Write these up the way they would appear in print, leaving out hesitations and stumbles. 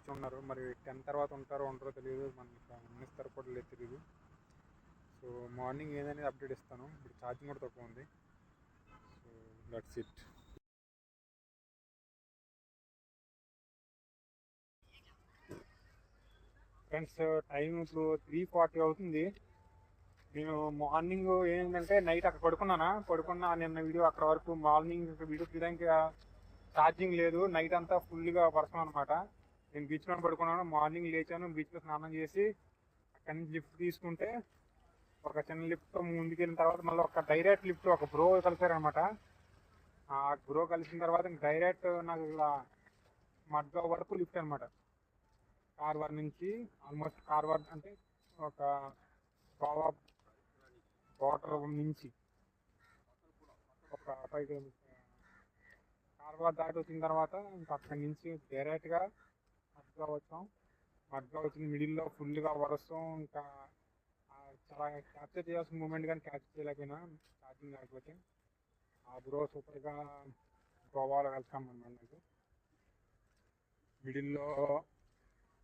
కూర్చున్నారు. మరి 10 తర్వాత ఉంటారో ఉండరో తెలియదు, మనకి ఉన్నిస్తారో కూడా లేదు తెలియదు. సో మార్నింగ్ ఏదనేది అప్డేట్ ఇస్తాను. ఇప్పుడు ఛార్జింగ్ కూడా తక్కువ ఉంది. So that's it. Friends, time ఇప్పుడు 3:40 అవుతుంది. నేను మార్నింగ్ ఏంటంటే నైట్ అక్కడ పడుకున్నా నిన్న వీడియో అక్కడ వరకు. మార్నింగ్ వీడియో తీయడానికి ఛార్జింగ్ లేదు. నైట్ అంతా ఫుల్గా వర్షం అనమాట. నేను బీచ్లో పడుకున్నాను. మార్నింగ్ లేచాను, బీచ్లో స్నానం చేసి అక్కడి నుంచి లిఫ్ట్ తీసుకుంటే ఒక చిన్న లిఫ్ట్ ముందుకెళ్ళిన తర్వాత మళ్ళీ ఒక డైరెక్ట్ లిఫ్ట్ ఒక బ్రో కలిసారనమాట. ఆ బ్రో కలిసిన తర్వాత డైరెక్ట్ నాకు ఇలా మడ్గావ్ వరకు లిఫ్ట్ అనమాట. కార్వార్ నుంచి ఆల్మోస్ట్ కార్వార్ అంటే ఒక గోవా వాటర్ నుంచి ఒక 5 కిలోమీటర్ కార్వార్ దాటి వచ్చిన తర్వాత ఇంకా అక్కడి నుంచి డైరెక్ట్గా మడ్గావ్ వచ్చాం. మడ్గావ్ వచ్చిన మిడిల్లో ఫుల్గా వర్షం. ఇంకా చాలా క్యాప్చర్ చేయాల్సిన మూమెంట్ కానీ క్యాప్చర్ చేయలేకపోయినా ఛార్జింగ్ లేకపోతే. ఆ బ్రో సూపర్గా గోవాలో వెళ్తాం అనమాట. నాకు మిడిల్లో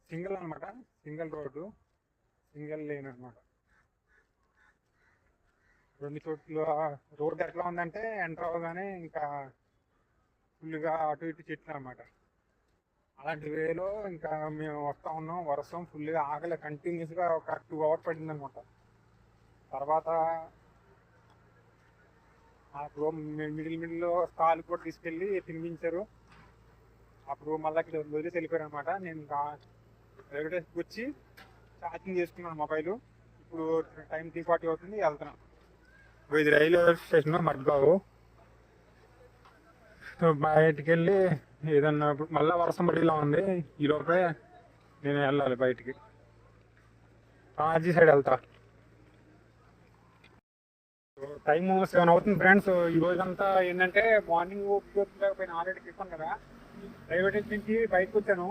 సింగిల్ అనమాట, సింగిల్ రోడ్డు, సింగిల్ లేన్ అనమాట. 2 చోట్ల రోడ్డు ఎట్లా ఉందంటే ఎంటర్ అవ్వగానే ఇంకా ఫుల్గా అటు ఇటు చెట్లు అనమాట. అలాంటి వేలో ఇంకా మేము వస్తూ ఉన్నాం. వర్షం ఫుల్గా ఆగలే, కంటిన్యూస్గా ఒక 2 hours పడింది అనమాట. తర్వాత అప్పుడు మిడిల్లో స్టాల్ కూడా తీసుకెళ్ళి తినిపించారు. అప్పుడు మళ్ళీ ఇక్కడ వదిలేసి వెళ్ళిపోయారు అనమాట. నేను ఇంకా రైల్వే స్టేషన్కి వచ్చి ఛార్జింగ్ చేసుకున్నాను మొబైల్. ఇప్పుడు టైం 3:40 అవుతుంది, వెళ్తున్నాను. ఇది రైల్వే స్టేషన్ మడ్గావ్. బయటికి వెళ్ళి ఏదన్నా మళ్ళీ వర్షం పడేలా ఉంది. ఈలోపే నేను వెళ్ళాలి బయటికి. రాజీ సైడ్ వెళ్తా. టైం 7 అవుతుంది ఫ్రెండ్స్. ఈ రోజంతా ఏంటంటే మార్నింగ్ లేకపోయినా ఆల్రెడీ చెప్పాను కదా, రైల్వే స్టేషన్ నుంచి బయటకు వచ్చాను.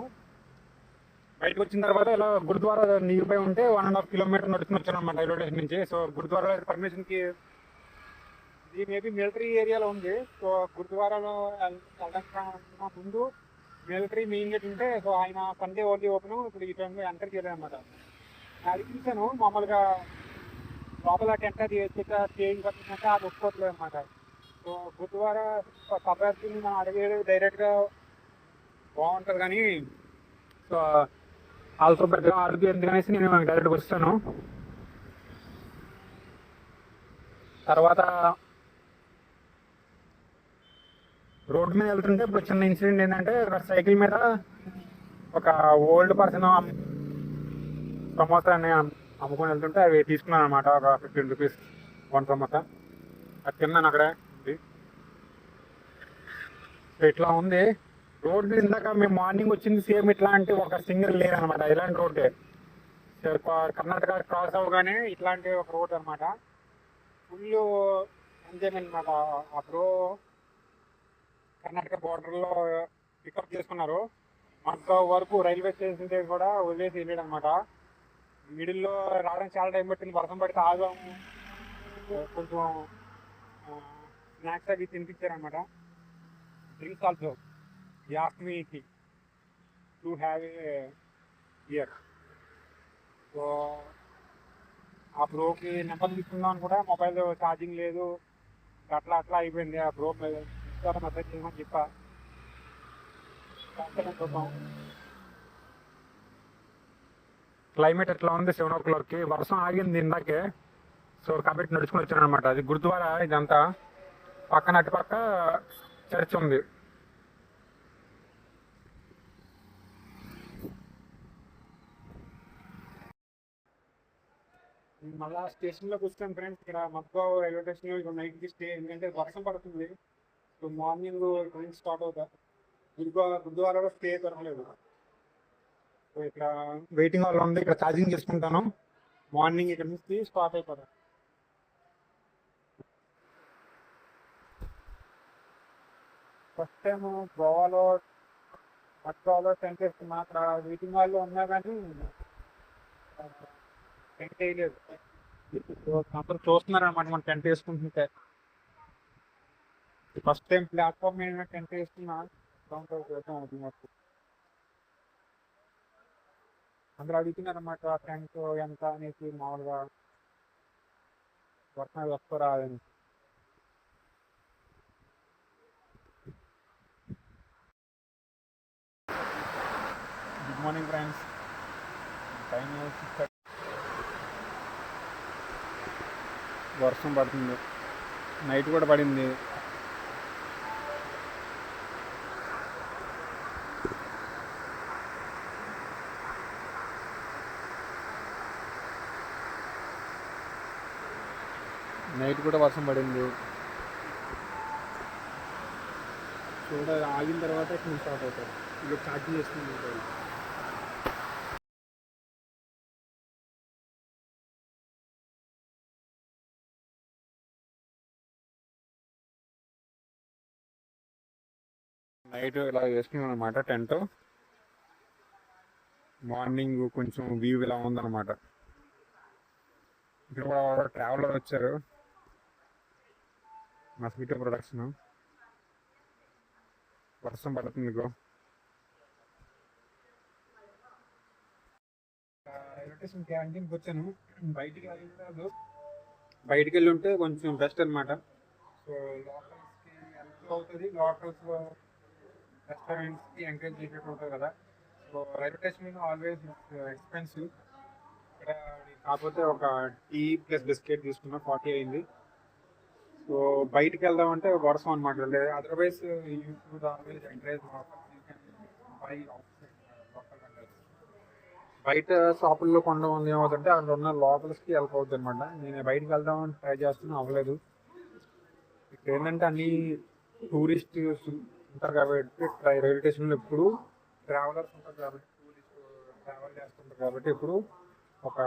బయటకు వచ్చిన తర్వాత ఇలా గురుద్వారా నియర్ బై ఉంటే 1.5 kilometer నడుచుకుని వచ్చాను అనమాట రైల్వే స్టేషన్ నుంచి. సో గురుద్వారా పర్మిషన్కి ఇది మేబీ మిలిటరీ ఏరియాలో ఉంది. సో గురుద్వారాలో వెళ్ళడానికి ముందు మిలిటరీ మెయిన్ గేట్ ఉంటే, సో ఆయన సండే ఓన్లీ ఓపెన్. ఇప్పుడు ఈ టైంలో ఎంటర్ చేయలేదు అనమాట. అది చూసాను మామూలుగా లోపల టెంట్ అది స్టేజ్ కట్టినట్టు అది ఒప్పుకోవట్లేదు అనమాట. సో గురుద్వారా కబార్ని మనం అడిగేది డైరెక్ట్గా బాగుంటుంది కానీ, సో ఆల్సో పెద్దగా అడుగు ఎందుకనేసి నేను డైరెక్ట్గా వస్తాను. తర్వాత రోడ్డు మీద వెళ్తుంటే ఇప్పుడు చిన్న ఇన్సిడెంట్ ఏంటంటే, సైకిల్ మీద ఒక ఓల్డ్ పర్సన్ సమోసాని అమ్ముకొని వెళ్తుంటే అవి తీసుకున్నాను అనమాట. ఒక 15 rupees 1 సమోసా. అది తిన్నాను అక్కడే. ఇట్లా ఉంది రోడ్డు. ఇందాక మేము మార్నింగ్ వచ్చింది సేమ్ ఇట్లాంటి ఒక సింగిల్ లేన్ అనమాట. ఇలాంటి రోడ్డే కర్ణాటక క్రాస్ అవ్వగానే ఇట్లాంటి ఒక రోడ్ అనమాట. ఫుల్ ఎంజాయ్మెంట్ అనమాట. అప్పుడు కర్ణాటక బోర్డర్లో పికప్ చేసుకున్నారు. మడ్గావ్ వరకు రైల్వే స్టేషన్ దగ్గర కూడా వదిలేసి వెళ్ళాడు అనమాట. మిడిల్లో రావడానికి చాలా టైం పట్టింది. వర్షం పడితే ఆగాము. కొంచెం స్నాక్స్ అవి తినిపించారనమాట. Drinks also ask me to have a year. So ఆ బ్రోకి నెంబర్ తీసుకుందామని కూడా మొబైల్ ఛార్జింగ్ లేదు. అట్లా అయిపోయింది. ఆ బ్రో మెసేజ్ చేయమని చెప్పా. చూద్దాం. క్లైమేట్ ఎట్లా ఉంది 7 o'clockకి. వర్షం ఆగింది ఇందాకే. సో కాబట్టి నడుచుకుని వచ్చాను అనమాట. అది గురుద్వారా. ఇదంతా పక్కన అటుపక్క చర్చ్ ఉంది. మళ్ళా స్టేషన్లోకి వచ్చాను ఫ్రెండ్స్. ఇక్కడ మడ్గావ్ రైల్వే స్టేషన్లో ఇక్కడ నైట్కి స్టే, ఎందుకంటే వర్షం పడుతుంది. సో మార్నింగ్ ట్రైన్ స్టార్ట్ అవుతా. గురుద్వారాలో స్టే దొరకలేదు. సో ఇక్కడ వెయిటింగ్ హాల్ ఉంది, ఇక్కడ ఛార్జింగ్ చేసుకుంటాను. మార్నింగ్ ఇక్కడ నుంచి స్టార్ట్ అయిపోతాను. ఫస్ట్ టైం గోవాలో మడ్గావ్లో టెంట్ వేసుకున్నా. అక్కడ వెయిటింగ్ హాల్లో ఉన్నా కానీ టెంట్ వేయలేదు. అందరూ చూస్తున్నారు అనమాట మనం టెంట్ వేసుకుంటుంటే. ఫస్ట్ టైం ప్లాట్ఫామ్ మీద టెంట్ వేసుకున్నా. కౌంట్ అవుతుంది. అందరూ అడుగుతున్నారు అన్నమాట టెంట్ ఎంత అనేసి మామూలుగా వర్షం వస్తారా అని. Good morning friends, time 6:30. వర్షం పడుతుంది, నైట్ కూడా పడింది. నైట్ కూడా వర్షం పడింది. చూడ ఆగిన తర్వాత ఇక్కడ స్టార్ట్ అవుతారు. ఇక ఛార్జింగ్ చేసుకుని ఉంటాయి. నైట్ ఇలా వేసుకున్నాం అనమాట టెంట్. మార్నింగ్ కొంచెం వ్యూ ఇలా ఉందన్నమాట. ఇక్కడ కూడా ట్రావెలర్ వచ్చారు, మస్కిటో ప్రొడక్షన్. వర్షం పడుతుంది మీకు. రైల్వే స్టేషన్ క్యాంటీన్కి వచ్చాను. బయటికి వెళ్ళదు, బయటికి వెళ్ళి ఉంటే కొంచెం బెస్ట్ అనమాట. సో లోకల్స్కి హెల్ప్ అవుతుంది, లోకల్స్ రెస్టారెంట్స్కి ఎంకరేజ్ చేసేట్టు ఉంటుంది కదా. So railway station always expensive. ఇక్కడ కాకపోతే ఒక టీ ప్లస్ బిస్కెట్ తీసుకున్నా 40 అయింది. సో బయటికి వెళ్దామంటే వర్షం అనమాట. Otherwise you should always encourage బయట షాపుల్లో కొనడం వల్ల ఏమవుతుంటే అక్కడ ఉన్న లోకల్స్కి హెల్ప్ అవుతుంది అనమాట. నేను బయటికి వెళ్దామని ట్రై చేస్తున్నా, అవ్వలేదు. ఇక్కడ ఏంటంటే అన్ని టూరిస్ట్ ఉంటారు కాబట్టి రైల్వే స్టేషన్లో ఎప్పుడు ట్రావెలర్స్ ఉంటారు కాబట్టి, టూరిస్ట్ ట్రావెల్ చేస్తుంటారు కాబట్టి ఎప్పుడు ఒక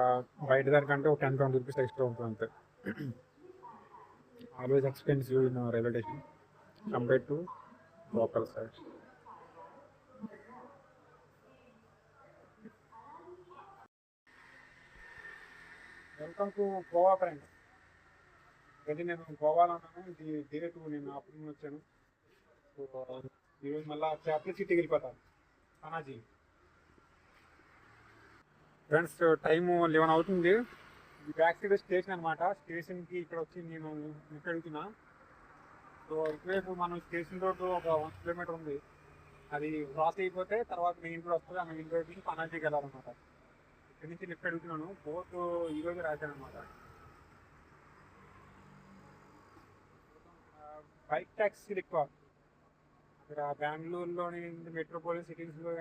బయట దానికంటే ఒక 10-20 రూపీస్ ఎక్స్ట్రా ఉంటుంది అంతే. Always expensive in railway station compare to local side. Welcome to Goa friends. అయితే నేను గోవాలో ఉన్నాను. ఇది డే 2, నేను ఆఫ్టర్నూన్ వచ్చాను. సో ఈరోజు మళ్ళీ క్యాపిటల్ సిటీకి వెళ్ళిపోతాను, పనాజీ. ఫ్రెండ్స్ టైం 11 అవుతుంది. ఈ బ్యాక్ సైడ్ స్టేషన్ అనమాట. స్టేషన్కి ఇక్కడ వచ్చి నేను అడుగుతున్నా. సో ఇటువైపు మనం స్టేషన్ రోడ్డు ఒక 1 కిలోమీటర్ ఉంది. అది క్రాస్ అయిపోతే తర్వాత మెయిన్ రోడ్ వస్తుంది. ఆ మెయిన్ రోడ్ నుంచి పనాజీకి వెళ్ళాలన్నమాట. ఇక్కడి నుంచి లిఫ్ట్ అడుగుతున్నాను. బోట్ ఈరోజు రాశాను అనమాట. బైక్ ట్యాక్సీ ఎక్కువ ఇక్కడ బెంగళూరులోని మెట్రోపాలిటన్ సిటీస్లో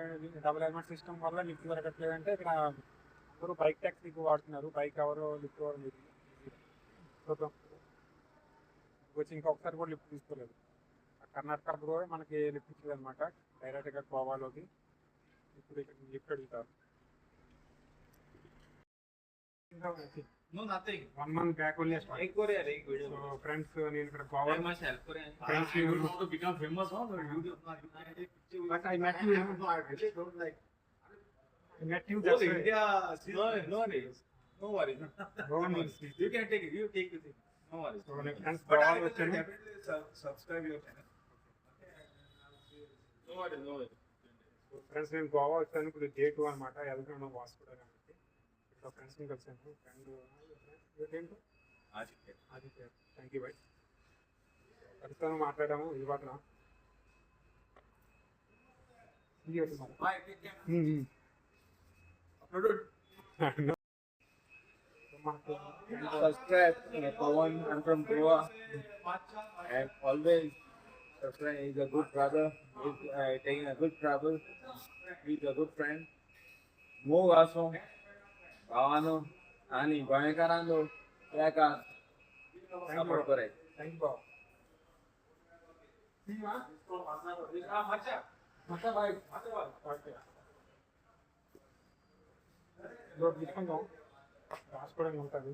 డబుల్ హెల్మెట్ సిస్టమ్ వల్ల లిఫ్ట్ దొరకట్లేదంటే ఇక్కడ అందరూ బైక్ ట్యాక్సీ ఎక్కువ వాడుతున్నారు. బైక్ ఎవరు లిఫ్ట్ ఎవరు లేదు. చూద్దాం, వచ్చి ఇంకొకసారి కూడా లిఫ్ట్ తీసుకోలేదు. కర్ణాటక కూడా మనకి లిఫ్ట్ ఇచ్చేది అనమాట, డైరెక్ట్గా గోవాలోకి. ఇప్పుడు ఇక్కడ లిఫ్ట్ అడుగుతారు. No, nothing. 1 month back only I started. Ek Korea, ek video. So friends, నేను ఇక్కడ Goa. Very much help Korea. Friends, you want to become famous on YouTube? But I met you. I don't like. I met you. Oh, India. No worries. No worries. No worries. You can take it. You take it. No worries. So నేను friends But Goa I will వచ్చాను. definitely subscribe your channel. No worries. No worries. Friends నేను గోవా వచ్చాను. ఇప్పుడు day 2 అనమాట. వెళ్తున్నాను Vasco డ గామాకి. ఇక్కడ ఫ్రెండ్స్ని కలిసాను. ఫ్రెండ్ ఏంటో ఆదిత్య. Thank you by. కలుస్తాను, మాట్లాడాము. ఈ వాటన Bye. Take care. Subscribe. Pawan, I'm from Goa. And always subscribe. He's a good brother. He's taking a good travel. He's a good friend. Mo gaso. Kawano. Ani. Bayakarando. Yaka. Support kore. Thank you బాబు. Macha bhai. Okay, ఇప్పుడు తీసుకుందాం. రాసుకోవడానికి ఉంటుంది.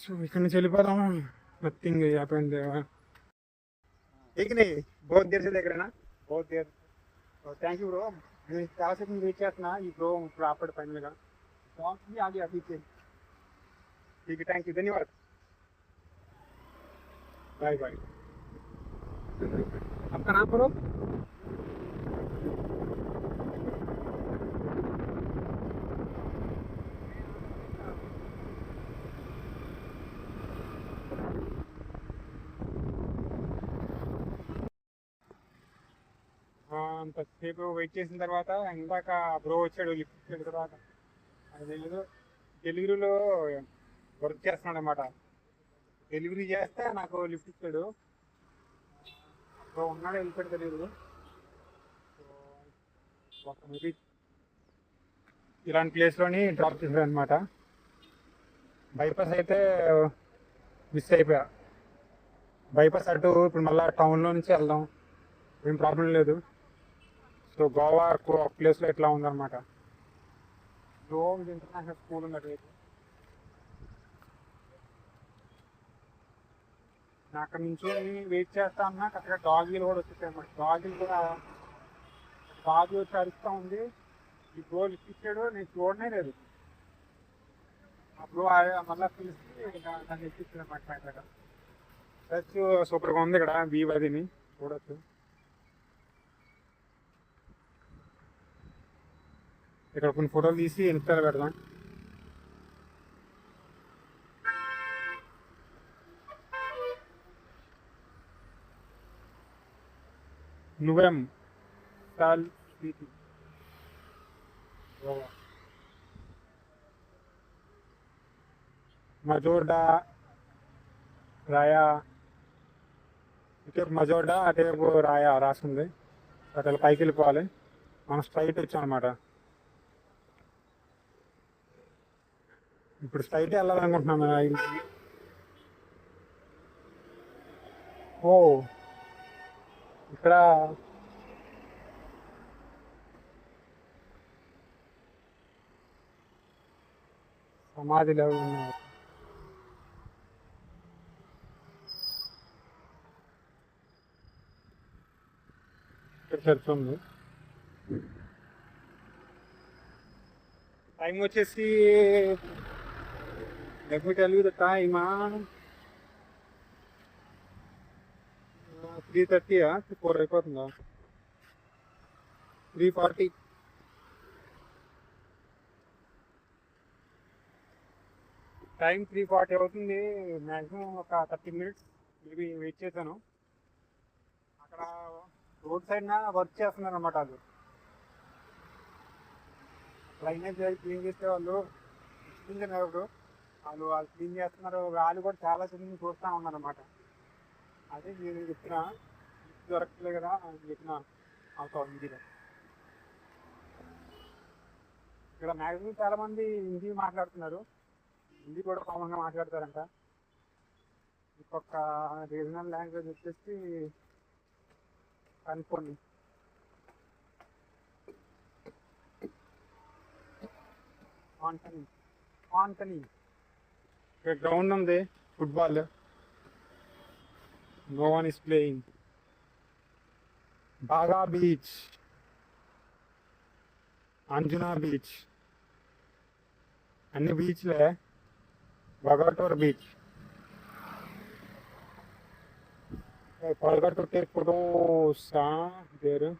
So ఇక్కడ నుంచి వెళ్ళిపోదాం. Nothing happened. ఎక్కినాయి both there దగ్గరేనా? Both there. Thank you bro. నేను చాలాసేపు వెయిట్ చేస్తున్నా. ఈ బ్రో ఇప్పుడు ఆపడు ఫైనల్గా. आगे अभी से ठीक है. थैंक यू, धन्यवाद. Bye bye. आपका नाम करो. కొంతసేపు వెయిట్ చేసిన తర్వాత ఇందాక బ్రో వచ్చాడు లిఫ్ట్ ఇచ్చాడు తర్వాత అది ఏదో డెలివరీలో వర్క్ చేస్తున్నాడు అనమాట. డెలివరీ చేస్తే నాకు లిఫ్ట్ ఇచ్చాడు. బ్రో ఉన్నాడు వెళ్ళిపోయాడు తెలియదు. ఒక మేబీ ఇలాంటి ప్లేస్లోని డ్రాప్ చేశాడు అనమాట. బైపాస్ అయితే మిస్ అయిపోయా. బైపాస్ అటు ఇప్పుడు మళ్ళీ టౌన్లో నుంచి వెళ్దాం, ఏం ప్రాబ్లం లేదు. సో గోవా ఒక ప్లేస్లో ఇట్లా ఉందన్నమాట. రోమ్ ఇంటర్నేషనల్ స్కూల్ ఉన్నట్టు నేను అక్కడ నుంచి వెయిట్ చేస్తా అన్నా అక్కడ డాగీలు కూడా వచ్చేసాయి అన్నమాట. డాగీలు కూడా డాగి వచ్చి అరుస్తూ ఉంది. ఈ బ్రో లిఫ్ట్ ఇచ్చాడు, నేను చూడనే లేదు. ఆ బ్రో మళ్ళీ పిలిచి నన్ను ఎక్కించాడు అన్నమాట మా దగ్గర. టచ్ సూపర్గా ఉంది ఇక్కడ వీవ్ అదిని చూడొచ్చు. ఇక్కడ కొన్ని ఫోటోలు తీసి ఇన్స్టాలో పెడదాం. నువ్వేం సాల్ సిటీ గోవా మజోర్డా రాయా, ఇటువైపు మజోర్డా అటువైపు రాయా రాసింది. అట్లా పైకి వెళ్ళిపోవాలి. మనం స్ట్రైట్ వచ్చాం అనమాట. ఇప్పుడు స్ట్రైట్ వెళ్ళాలనుకుంటున్నాను. ఓ ఇక్కడ సమాధిలో ఉన్నారు. ఇక్కడ చర్చ్ ఉంది. టైం వచ్చేసి let me tell you the time 3:30 4 అయిపోతుందా 3:40. టైం 3:40 అవుతుంది. మ్యాక్సిమం ఒక 30 minutes మేబీ వెయిట్ చేశాను. అక్కడ రోడ్ సైడ్ వర్క్ చేస్తున్నారు అన్నమాట. వాళ్ళు డ్రైనేజ్ క్లీన్ చేసే వాళ్ళు ఇప్పుడు వాళ్ళు క్లీన్ చేస్తున్నారు. వాళ్ళు కూడా చాలా చిన్న చూస్తూ ఉన్నారు అన్నమాట. అదే నేను చెప్పిన దొరకలేదు కదా అని చెప్పిన అవుతావు హిందీలో. ఇక్కడ మ్యాక్సిమం చాలా మంది హిందీ మాట్లాడుతున్నారు. హిందీ కూడా కామన్గా మాట్లాడతారంట. ఇంకొక రీజనల్ లాంగ్వేజ్ వచ్చేసి కనుక్కోండి. ఆంటనీ ఇక్కడ గ్రౌండ్ ఉంది football. No one is playing. బాగా బీచ్, అంజునా బీచ్, అన్ని బీచ్లే. Vagator beach. forgot to take photos there.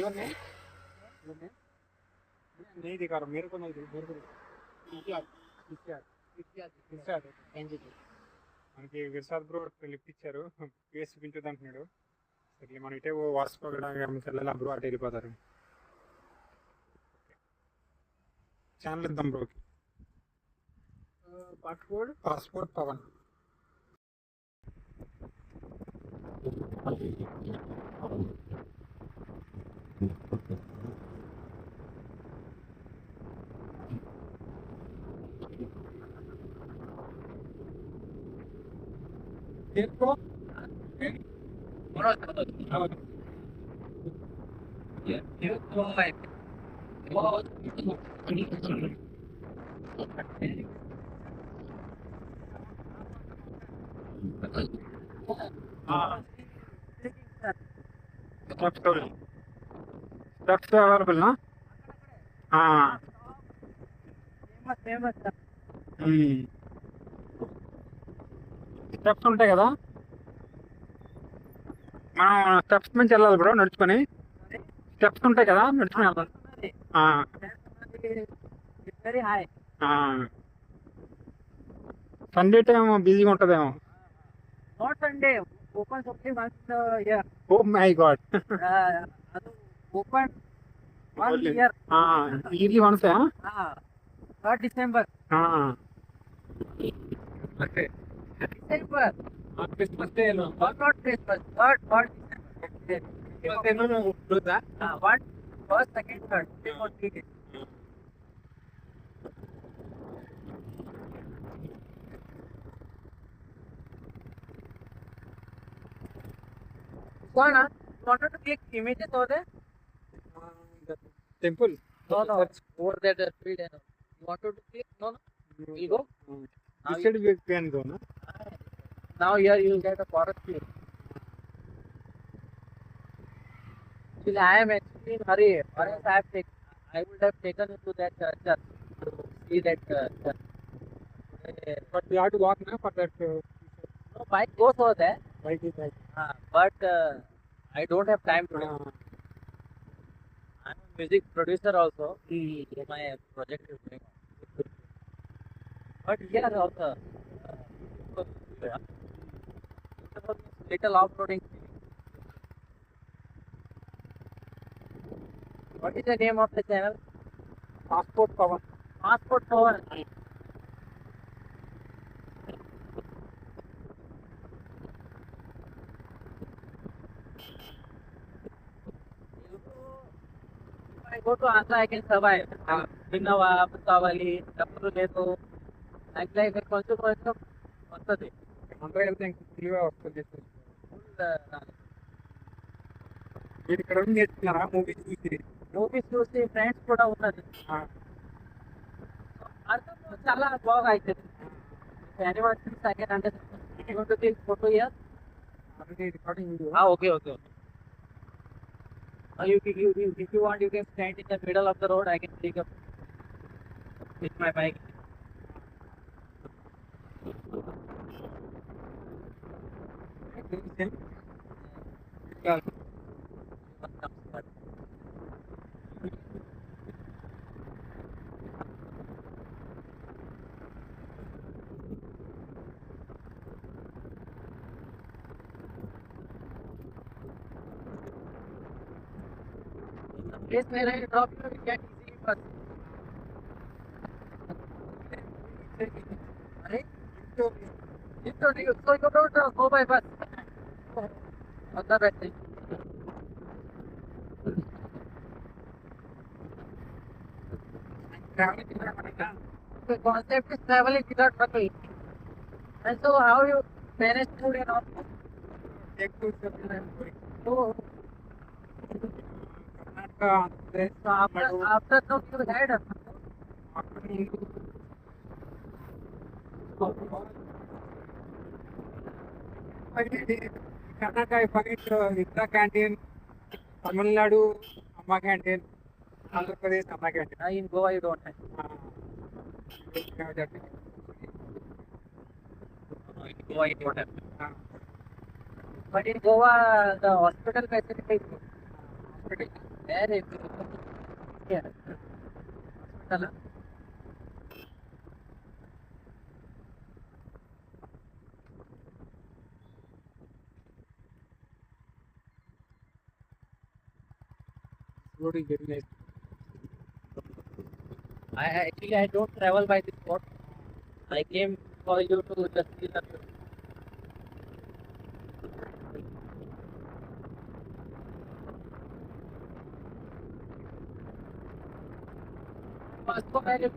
Your name? Your name? नहीं दिखा रहा, मेरे को नहीं दिख, मेरे को మనకి విర్సాద్ బ్రో లిఫ్ట్ ఇచ్చారు. ఫేస్ చూపించదు అంటున్నాడు. సరే మనం ఇటే వాసుకోవడానికి బ్రో అటు వెళ్ళిపోతారు. ఛానల్ ఇద్దాం బ్రోకి. పాస్పోర్ట్ పవన్. స్టెప్స్ అవైలబుల్ నా? స్టెప్స్ ఉంటాయి కదా. మనం స్టెప్స్ నుంచి వెళ్ళాలి బ్రో, నడుచుకొని. స్టెప్స్ ఉంటాయి కదా, నడుచుకొని వెళ్ళాలి. ఆ, వెరీ హై. ఆ. సండే టైం బిజీగా ఉంటుందేమో. Not Sunday, open only once year. Oh my god. ಅದು open 1 year. Yearly once. 3rd December. Okay. December. Christmas day. Not Christmas. 3rd December. One, first, second, third. 3 days. Swana, wanted to click images over there? Temple. No, over there, the field. You wanted to click? No. We'll go. Now here you will get a forest view. Still, I am actually in hurry. Or else I would have taken you to that church to see that church. But we have to walk now for that. No, bike goes over there. Bike is right. But I don't have time today. I'm a music producer also. My project is going on. But here also, little off-roading. What is the name of the channel? Passport power. Passport Power. If I go to Andhra, I can survive. Innova, Butavali, Tapuru Ledu, like కొంచెం వస్తుంది. అందరూ వెళ్తే ఇంకా ఫ్రీగా వస్తుంది. Full, మీరు ఇక్కడ ఉండి నేర్చుకున్నారా మూవీస్ చూసి? మూవీస్ చూసి ఫ్రెండ్స్ కూడా ఉన్నది. అర్థం చాలా బాగా అవుతుంది. యానివర్సరీ సెకండ్ అంటే photo year. Recording video. Okay. If you want, you can stand in the middle of the road. I can take up with my bike. Place where I drop you, you can easily pass. Right? So you don't go by bus. On the best thing. The concept is traveling without trucking. And so how you manage food and all? Take to Tamil So Nadu. after no you had Karnataka fight Indira canteen, Tamil Nadu అమ్మ canteen, Andhra Pradesh అమ్మ canteen. in Goa you don't have. In Goa you don't have. But in Goa the hospital facility is good. There is hospital. Road is very nice. I don't travel by this boat. I came for you to just see the bus को पहले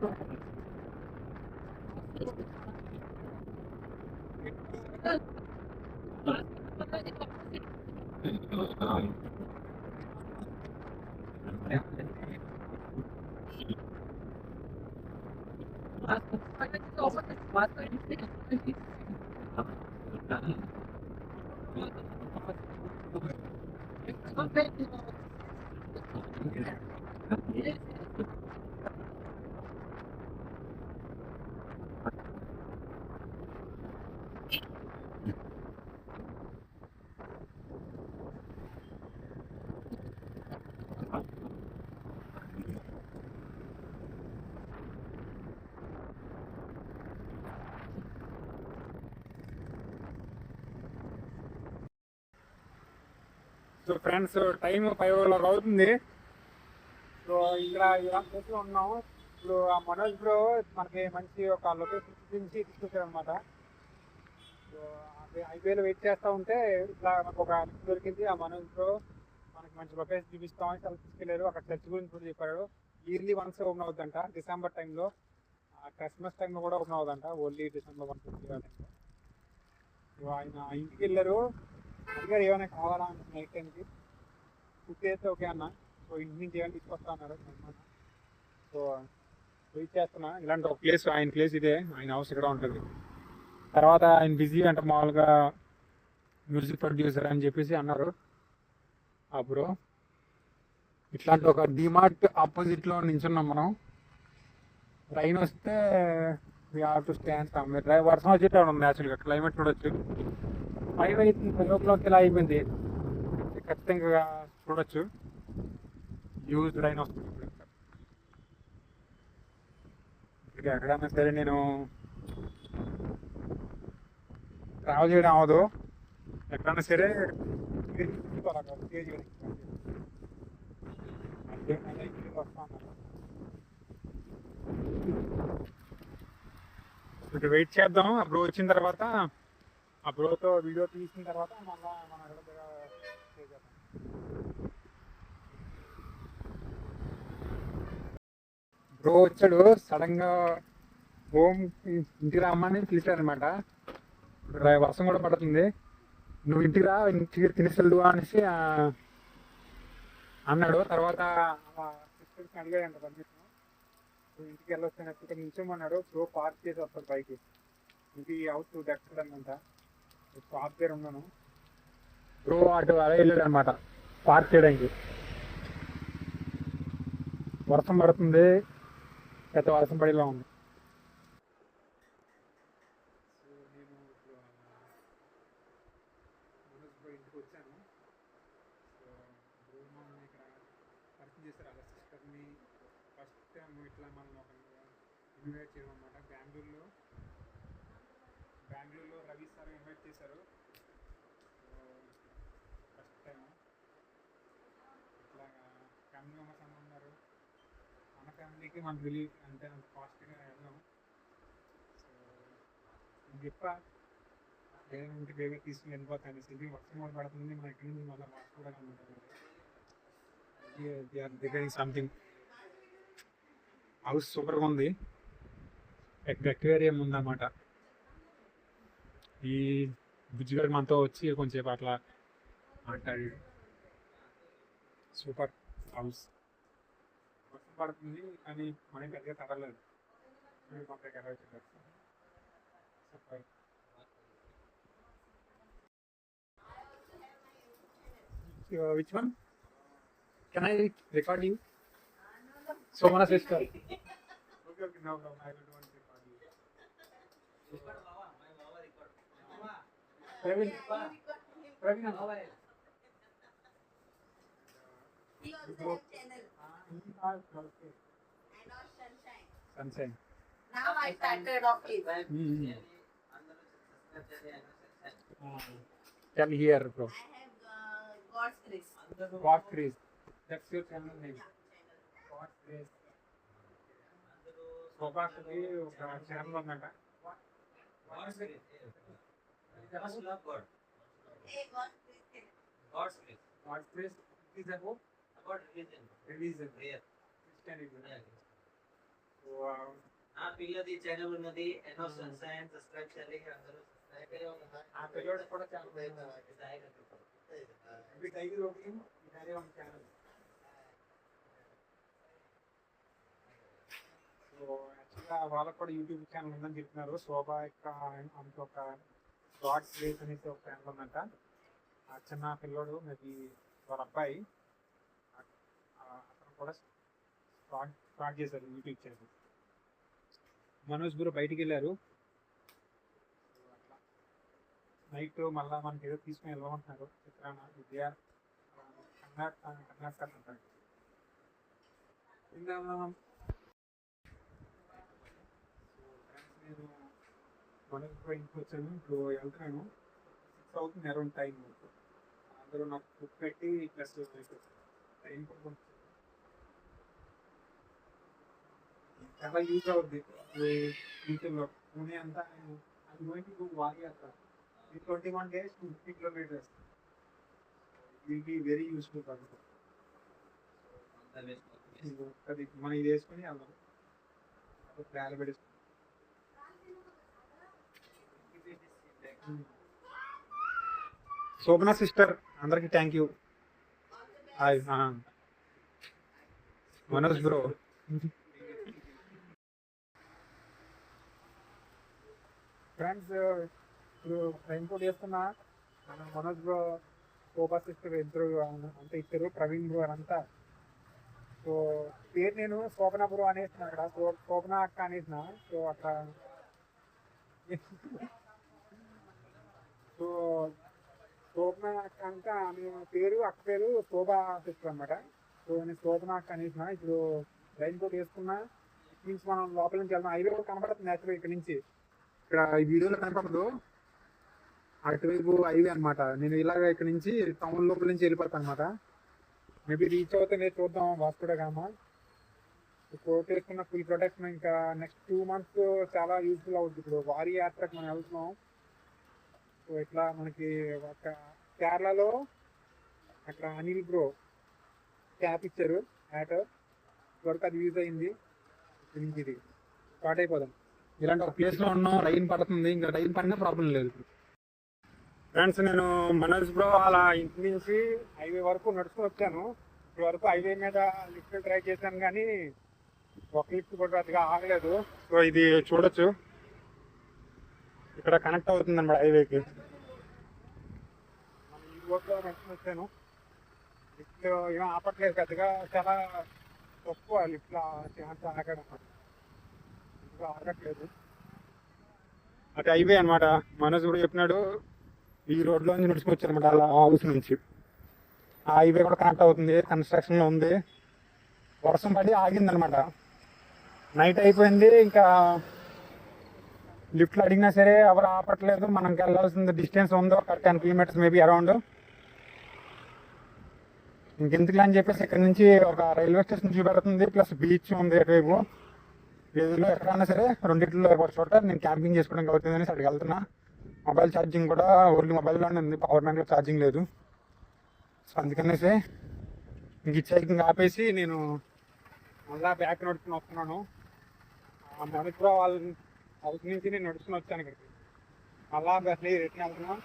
so friends time 5 అవుతుంది. So ఇక్కడ ఇలా చేస్తూ ఉన్నాము. ఇప్పుడు ఆ Manoj bro మనకి మంచి ఒక లొకేషన్ చూపించి తీసుకొచ్చారు అనమాట. సో హైవేలో వెయిట్ చేస్తూ ఉంటే ఇట్లా మనకు ఒక లిఫ్ట్ దొరికింది. ఆ మనోజ్ బ్రో మనకి మంచి లొకేషన్ చూపిస్తామని చాలా తీసుకెళ్ళారు. అక్కడ చర్చ్ గురించి కూడా చెప్పాడు. ఇయర్లీ వన్స్ ఓపెన్ అవుతుందంట డిసెంబర్ టైంలో. క్రిస్మస్ టైంలో కూడా ఓపెన్ అవుతుందంట, ఓన్లీ డిసెంబర్ 1 టైంలో. సో ఆయన ఇంటికి వెళ్ళారు, అడిగారు ఏమైనా కావాలా అంటే నైట్ టైంకి. ఫుడ్ అయితే ఓకే అన్న. సో ఇంటి నుంచి ఏమైనా తీసుకొస్తా అన్నారు. సో వెయిట్ చేస్తున్నా. ఇలాంటి ఒక ప్లేస్, ఆయన ప్లేస్ ఇదే, ఆయన హౌస్ ఇక్కడ ఉంటుంది. తర్వాత ఆయన బిజీ అంటే మామూలుగా మ్యూజిక్ ప్రొడ్యూసర్ అని చెప్పేసి అన్నారు. అప్పుడు ఇట్లాంటి ఒక డిమార్ట్ ఆపోజిట్లో నించున్నాం మనం. రైన్ వస్తే టు స్టాండ్. వర్షం వచ్చేటప్పుడు ఉంది యాక్చువల్గా, క్లైమేట్ చూడొచ్చు. 5 అవుతుంది, లోపలకి ఇలా అయిపోయింది. ఖచ్చితంగా చూడొచ్చు. యూజ్ రైన్ వస్తుంది. ఇక ఎక్కడైనా సరే నేను ట్రావెల్ చేయడం అవ్వదు. ఎక్కడైనా సరే ఇప్పుడు వెయిట్ చేద్దాం. అప్పుడు వచ్చిన తర్వాత ఆ బ్రోతో వీడియో తీసిన తర్వాత మళ్ళీ మన బ్రో వచ్చాడు. సడన్ గా హోమ్ ఇంటికి రమ్మని పిలిచారనమాట. వర్షం కూడా పడుతుంది, నువ్వు ఇంటికి రా, ఇంటికి తినేసెళ్ళు అనేసి అన్నాడు. తర్వాత సిస్టర్స్ని అడిగాడంట పర్మిషన్. నువ్వు ఇంటికి వెళ్ళొచ్చాను, ఇక్కడ నిల్చోమన్నాడు. బ్రో పార్క్ చేసి వస్తాడు బైక్. ఇంటికి హౌస్ దక్కడంట. షాప్ దగ్గర ఉన్నాను. బ్రో అటు అలా వెళ్ళాడు అనమాట పార్క్ చేయడానికి. వర్షం పడుతుంది, పెద్ద వర్షం పడేలా ఉంది. ఇంటికి వచ్చాను. సో ఇక్కడ పరిచయం చేశారు అలా సిస్టర్ని. ఫస్ట్ టైం ఇట్లా మనం ఒక ఇన్వైట్ చేయడం అనమాట. బెంగళూరులో రవి సార్ ఇన్వైట్ చేశారు. ఫస్ట్ టైం ఇట్లా ఫ్యామిలీ మెంబర్స్ అన్న ఉన్నారు. మన ఫ్యామిలీకి మనం రిలీఫ్ అంటే అంత ఫాస్ట్గా వెళ్ళాం. సో చెప్పా ఇంటికి బేబీ తీసుకుని వెళ్ళిపోతాను. సిటీ వర్షం కూడా పడుతుంది, మన ఇక్కడి నుంచి మళ్ళీ వాష్ కూడా ఉంటుంది. సంథింగ్ హౌస్ సూపర్గా ఉంది. ఎక్వేరియం ఉందన్నమాట. ఈ బుజ్జిగాడు మనతో వచ్చి కొంచెంసేపు అట్లా మాట్లాడి. Super house. వర్షం పడుతుంది కానీ మనం పెద్దగా తడలేదు. Super. Which one? Can I record you? So Mona sister. Okay, no problem. I will not record you. Praveen. Praveen. He also have channel. Okay. And on Sunshine. Sunshine. Now I started off it. Tell here, bro. I have God's grace. God's Grace. That's your channel name. God's Grace. శోభాకి ఒక channel ఉందంట. God's grace. Just love God. Hey, God's grace. God's grace. God's Grace is about About religion. religion. Prayer. Christianity. Yeah. Wow. ఆ పిల్లది channel ఉన్నది. ఎన్నో sunshine subscribe చేయాలి అందరూ. ఆ పిల్లోడు కూడా channel every tiger opening you carry on channel. So యాక్చువల్గా వాళ్ళకి కూడా యూట్యూబ్ ఛానల్ ఉందని చెప్తున్నారు. శోభ యొక్క ఆమెకి ఒక గాడ్స్ గ్రేస్ అనేసి ఒక ఛానల్ ఉందంట. ఆ చిన్న పిల్లోడు మేబీ వాళ్ళ అబ్బాయి అతను కూడా స్టార్ట్ చేశారు యూట్యూబ్ ఛానల్. మనోజ్ బ్రో బయటికి వెళ్ళారు. నైట్ మళ్ళీ మనకి ఏదో తీసుకుని వెళ్ళమంటున్నారు. చిత్రాన విద్య కర్ణాటక అంటారు. ఇంకా నేను మనకి ఇంటికి వచ్చాను. ఇప్పుడు వెళ్తున్నాను. 6 అవుతుంది అరౌండ్ టైం. అందరూ నాకు ఫుడ్ పెట్టి ప్లస్ ఇన్పుట్ చాలా యూజ్ అవుద్ది ఫ్యూచర్లో. పూణే అంతా అది గోయింగ్ టు వారి అంతా 21 days to 50 kilometers. Will be very useful for అది మనం ఇది వేసుకొని వెళ్దాం ప్లాన్ పెట్టేసుకుంటాం. శోభనా సిస్టర్ అందరికి thank you. Hi Manoj bro. Friends ఇప్పుడు ఇంపోర్ట్ చేస్తున్నా మనోజ్ బ్రో, శోభా సిస్టర్ ఇద్దరు అంతా ఇచ్చారు, ప్రవీణ్ బ్రో అంతా. సో పేరు నేను శోభనా బ్రో అనేసిన అక్కడ, శోభనా అక్క అనేసిన. సో అక్కడ సో శోభనా అక్క అంటే ఆమె పేరు, అక్క పేరు శోభా సిస్టర్ అనమాట. సో నేను శోభనా అక్క అనేసిన. ఇప్పుడు రైన్ కోట్ వేసుకున్నా, మీన్స్ మనం లోపల నుంచి వెళ్దాం. హైవే కూడా కనపడుతుంది యాక్చువల్గా ఇక్కడ నుంచి. ఇక్కడ ఈ వీడియోలో కనపడదు, అటువైపు హైవే అనమాట. నేను ఇలాగ ఇక్కడ నుంచి టౌన్ లోపల నుంచి వెళ్ళిపోతాను అనమాట. మేబీ రీచ్ అవుతానే చూద్దాం వాస్కోడ గామా. కోట్ వేసుకున్న ఫుల్ ప్రొటెక్షన్. ఇంకా నెక్స్ట్ 2 months చాలా యూస్ఫుల్ అవుతుంది. ఇప్పుడు వారి యాత్రకు మనం వెళ్తున్నాం. సో ఇట్లా మనకి ఒక కేరళలో అక్కడ అనిల్ బ్రో క్యాప్ ఇచ్చారు యాట్ వరకు, అది యూజ్ అయింది. ఇది స్టార్ట్ అయిపోదాం. ఇలాంటి ఒక ప్లేస్లో ఉన్నాం, రైన్ పడుతుంది. ఇంకా రైన్ పడినా ప్రాబ్లం లేదు. ఫ్రెండ్స్ నేను మనోజ్ బ్రో అలా ఇంటి నుంచి హైవే వరకు నడుచుకుని వచ్చాను. ఇప్పుడు వరకు హైవే మీద లిఫ్ట్ ట్రై చేశాను కానీ ఒక లిఫ్ట్ కూడా పెద్దగా ఆగలేదు. సో ఇది చూడొచ్చు, ఇక్కడ కనెక్ట్ అవుతుంది అన్నమాట హైవేకి. మనం ఈ రోడ్లో నడుచుకుని వచ్చాను. లిఫ్ట్ ఏం ఆపట్లేదు పెద్దగా, చాలా తక్కువ లిఫ్ట్లో ఆగడం, ఆగట్లేదు. అది హైవే అనమాట. మనోజ్ బ్రో చెప్పినాడు ఈ రోడ్లో నుంచి నడుచుకొచ్చారు అనమాట, అలా హౌస్ నుంచి. ఆ హైవే కూడా కనెక్ట్ అవుతుంది, కన్స్ట్రక్షన్లో ఉంది. వర్షం పడి ఆగిందనమాట, నైట్ అయిపోయింది. ఇంకా లిఫ్ట్లో అడిగినా సరే ఎవరు ఆపట్లేదు. మనకి వెళ్ళాల్సిన డిస్టెన్స్ ఉందో ఒక 10 kilometers మేబీ అరౌండ్. ఇంకెందుకులే అని చెప్పేసి ఇక్కడ నుంచి ఒక రైల్వే స్టేషన్ చూపెడుతుంది, ప్లస్ బీచ్ ఉంది అటువైపు. ఏదో ఎక్కడన్నా సరే రెండింటిలో ఒక చోట నేను క్యాంపింగ్ చేసుకోవడానికి అవుతుంది అనేసి అక్కడికి వెళ్తున్నా. మొబైల్ ఛార్జింగ్ కూడా ఓన్లీ మొబైల్లోనే ఉంది, పవర్ బ్యాంక్లో ఛార్జింగ్ లేదు. సో అందుకనేసి ఇంక ఇచ్చేకి ఆపేసి నేను మళ్ళా బ్యాక్ నడుచుకుని వస్తున్నాను. మనోజ్ బ్రో వాళ్ళ హౌస్ నుంచి నేను నడుచుకుని వచ్చాను ఇక్కడికి. మళ్ళా అసలు రిటర్న్ వెళ్తున్నాం.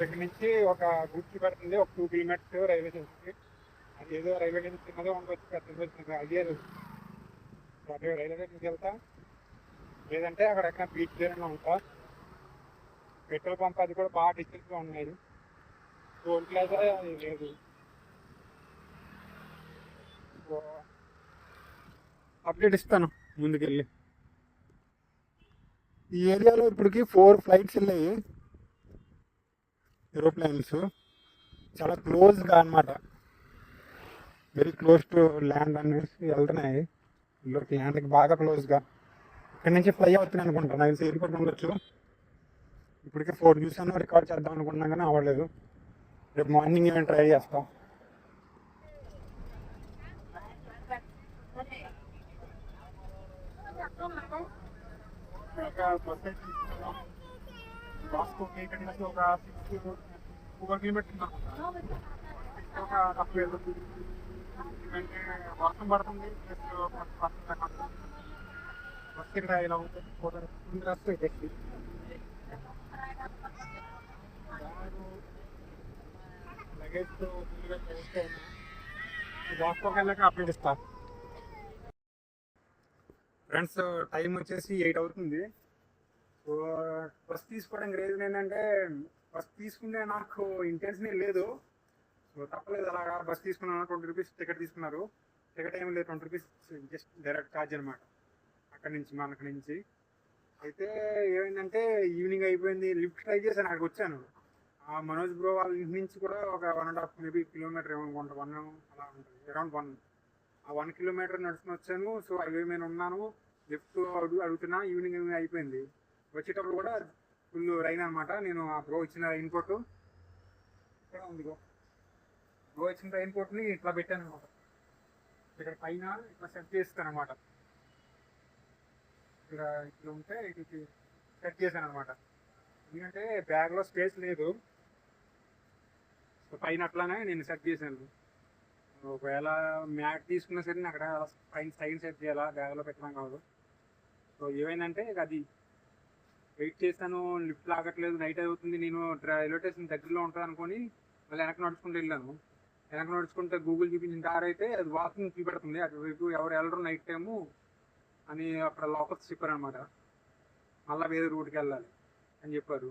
ఇక్కడ నుంచి ఒక గుర్తు పెడుతుంది, ఒక 2 kilometers రైల్వే స్టేషన్కి. అది ఏదో రైల్వే స్టేషన్ చిన్నదో ఉండొచ్చు, పెద్ద ఐడియా లేదు. అటు రైల్వే స్టేషన్కి వెళ్తా, లేదంటే అక్కడ ఎక్కడ బీచ్ దగ్గర ఉంటా. పెట్రోల్ పంప్ అది కూడా బాగా డిస్టెన్స్గా ఉన్నాయి, టోల్ ప్లాజా అది లేదు. అప్డేట్ ఇస్తాను ముందుకెళ్ళి. ఈ ఏరియాలో ఇప్పటికి 4 flights వెళ్ళాయి, ఏరోప్లేన్స్. చాలా క్లోజ్గా అనమాట, వెరీ క్లోజ్ టు ల్యాండ్ అనేసి వెళ్తున్నాయి. ల్యాండ్కి బాగా క్లోజ్గా. ఇక్కడ నుంచి ఫ్లై అవుతున్నాయి అనుకుంటాను, నాకు ఎయిర్పోర్ట్ ఉండొచ్చు. ఇప్పటికే 4 చూసాను, రికార్డ్ చేద్దాం అనుకున్నాం కానీ అవ్వలేదు. రేపు మార్నింగ్ ఏమైనా ట్రై చేస్తాం. ఇక్కడ నుంచి ఒక 4 kilometers ఒక తక్కువ. ఎందుకంటే వర్షం పడుతుంది, బస్ ఇక్కడ ఇలా ఉంటుంది. లగేజ్తో వాస్కోకి వెళ్ళాక అప్డేట్ ఇస్తా. ఫ్రెండ్స్ టైం వచ్చేసి 8 అవుతుంది. సో బస్ తీసుకోవడానికి రీజన్ ఏంటంటే, బస్ తీసుకుంటే నాకు ఇంటెన్షన్ లేదు. సో తప్పలేదు, అలాగా బస్ తీసుకున్నాను. 20 rupees టికెట్ తీసుకున్నారు. టికెట్ ఏమి లేదు, 20 rupees జస్ట్ డైరెక్ట్ ఛార్జ్ అనమాట అక్కడి నుంచి మనకి నుంచి. అయితే ఏమైందంటే ఈవినింగ్ అయిపోయింది, లిఫ్ట్ ట్రై చేశాను, అక్కడికి వచ్చాను. ఆ మనోజ్ బ్రో వాళ్ళ ఇంటి నుంచి కూడా ఒక 1.5 మేబీ kilometer ఏమనుకుంటా, 1 అలా ఉంటుంది, అరౌండ్ 1. ఆ 1 kilometer నడుచుకుని వచ్చాను. సో హైవే మీద ఉన్నాను, లిఫ్ట్ అడుగుతున్నా. ఈవినింగ్ అయిపోయింది, వచ్చేటప్పుడు కూడా ఫుల్ రైన్ అనమాట. నేను ఆ బ్రో ఇచ్చిన రైన్ కోట్ ఇక్కడ ఉంది వచ్చిన రైన్ కోట్ని ఇట్లా పెట్టాను అనమాట. ఇక్కడ పైన ఇట్లా సెట్ చేస్తాను అనమాట. ఇక్కడ ఇట్లా ఉంటే ఇది సెట్ చేశాను అనమాట. ఎందుకంటే బ్యాగ్లో స్పేస్ లేదు, సో పైన అట్లానే నేను సెట్ చేశాను. ఒకవేళ మ్యాట్ తీసుకున్నా సరే నేను అక్కడ పైన సైడ్ సెట్ చేయాలా, బ్యాగ్లో పెట్టడం కాదు. సో ఏమైందంటే అది వెయిట్ చేస్తాను, లిఫ్ట్ లాగట్లేదు, నైట్ అవుతుంది, నేను రైల్వే స్టేషన్ దగ్గరలో ఉంటుంది అనుకొని మళ్ళీ వెనక్కి నడుచుకుంటూ వెళ్ళాను. వెనక్కి నడుచుకుంటే గూగుల్ చూపించిన దారి అయితే అది వాకింగ్ చూపెడుతుంది, అటువైపు ఎవరు వెళ్ళరు నైట్ టైము అని అక్కడ లోకల్స్ చెప్పారనమాట. మళ్ళీ వేరే రూట్కి వెళ్ళాలి అని చెప్పారు.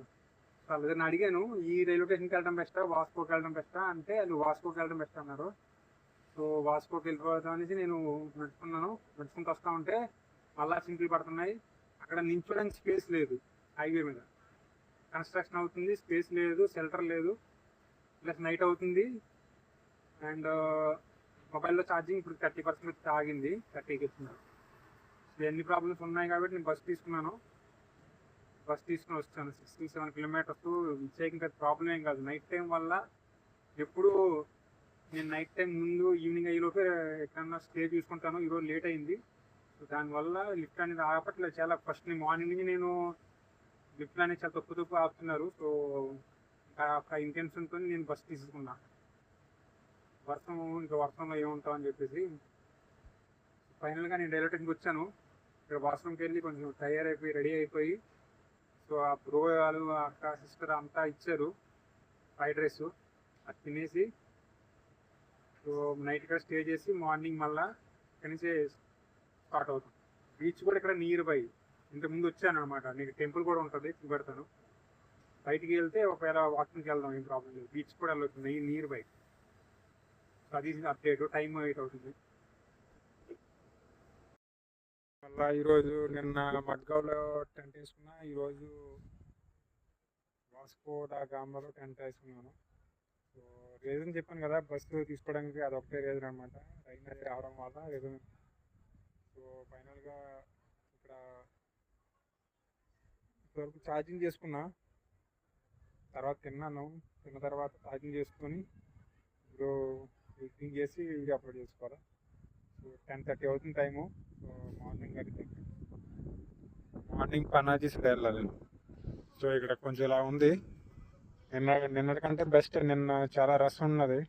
సో వాళ్ళని అడిగాను, ఈ రైల్వే స్టేషన్కి వెళ్ళడం బెస్టా, వాస్కోకి వెళ్ళడం బెస్టా అంటే వాళ్ళు వాస్కోకి వెళ్ళడం బెస్ట్ అన్నారు. సో వాస్కోకి వెళ్ళిపోతాం అనేసి నేను నడుచుకుంటూ వస్తూ ఉంటే మళ్ళీ సింపుల్ పడుతున్నాయి. అక్కడ నించోడానికి స్పేస్ లేదు, హైవే మీద కన్స్ట్రక్షన్ అవుతుంది, స్పేస్ లేదు, షెల్టర్ లేదు, ప్లస్ నైట్ అవుతుంది. అండ్ మొబైల్లో ఛార్జింగ్ ఇప్పుడు 30% ఆగింది, 30కి వచ్చింది. ఇవన్నీ ప్రాబ్లమ్స్ ఉన్నాయి కాబట్టి నేను బస్ తీసుకుని వస్తాను. 67 కిలోమీటర్స్ విచ్చేకి ఇంకా ప్రాబ్లం ఏం కాదు. నైట్ టైం వల్ల ఎప్పుడు నేను నైట్ టైం ముందు ఈవినింగ్ అయ్యేలోపే ఎక్కడన్నా స్టే చూసుకుంటాను. ఈరోజు లేట్ అయింది, సో దానివల్ల లిఫ్ట్ అనేది ఆగపట్లేదు. చాలా ఫస్ట్ మార్నింగ్ నుంచి నేను లిఫ్ట్ అనేది చాలా తక్కువ ఆపుతున్నారు. సో ఆ ఇంటెన్షన్తో నేను బస్ తీసుకున్నా. వర్షంలో ఏముంటామని చెప్పేసి ఫైనల్గా నేను రైల్వే స్టేషన్కి వచ్చాను. ఇక్కడ వాష్రూమ్కి వెళ్ళి కొంచెం టైర్ అయిపోయి రెడీ అయిపోయి, సో ఆ బ్రో వాళ్ళు అక్క సిస్టర్ అంతా ఇచ్చారు ఫ్రైడ్ రైస్, అది తినేసి సో నైట్ ఇక్కడ స్టే చేసి మార్నింగ్ మళ్ళీ ఇక్కడి నుంచి స్టార్ట్ అవుతాం. బీచ్ కూడా ఇక్కడ నియర్ బై, ఇంతకుముందు వచ్చాను అనమాట. నీకు టెంపుల్ కూడా ఉంటుంది, చూపెడతాను. బయటికి వెళ్తే ఒకవేళ వాకింగ్కి వెళ్దాం, ఏం ప్రాబ్లం లేదు. బీచ్ కూడా వెళ్ళొచ్చు నియర్ బై. సో అది అప్డేట్, టైం 8 అవుతుంది. మళ్ళీ ఈరోజు నిన్న మడ్గావ్లో టెంట్ వేసుకున్నా, ఈరోజు వాస్కో డా గామాలో టెంట్ వేసుకున్నాను. సో రీజన్ చెప్పాను కదా, బస్సు తీసుకోవడానికి అదొకటే రీజన్ అనమాట. రైన్ అది రావడం వల్ల రీజన్. సో ఫైనల్గా ఇక్కడ ఇంతవరకు ఛార్జింగ్ చేసుకున్నా, తర్వాత తిన్నాను. తిన్న తర్వాత ఛార్జింగ్ చేసుకొని ఇప్పుడు ఎడిటింగ్ చేసి వీడియో అప్లోడ్ చేసుకోవాలి. సో 10:30 అవుతుంది time. So morning Panaji side వెళ్ళాలి. సో ఇక్కడ కొంచెం ఇలా ఉంది, నిన్నటికంటే బెస్ట్. నిన్న చాలా రష్ ఉన్నది.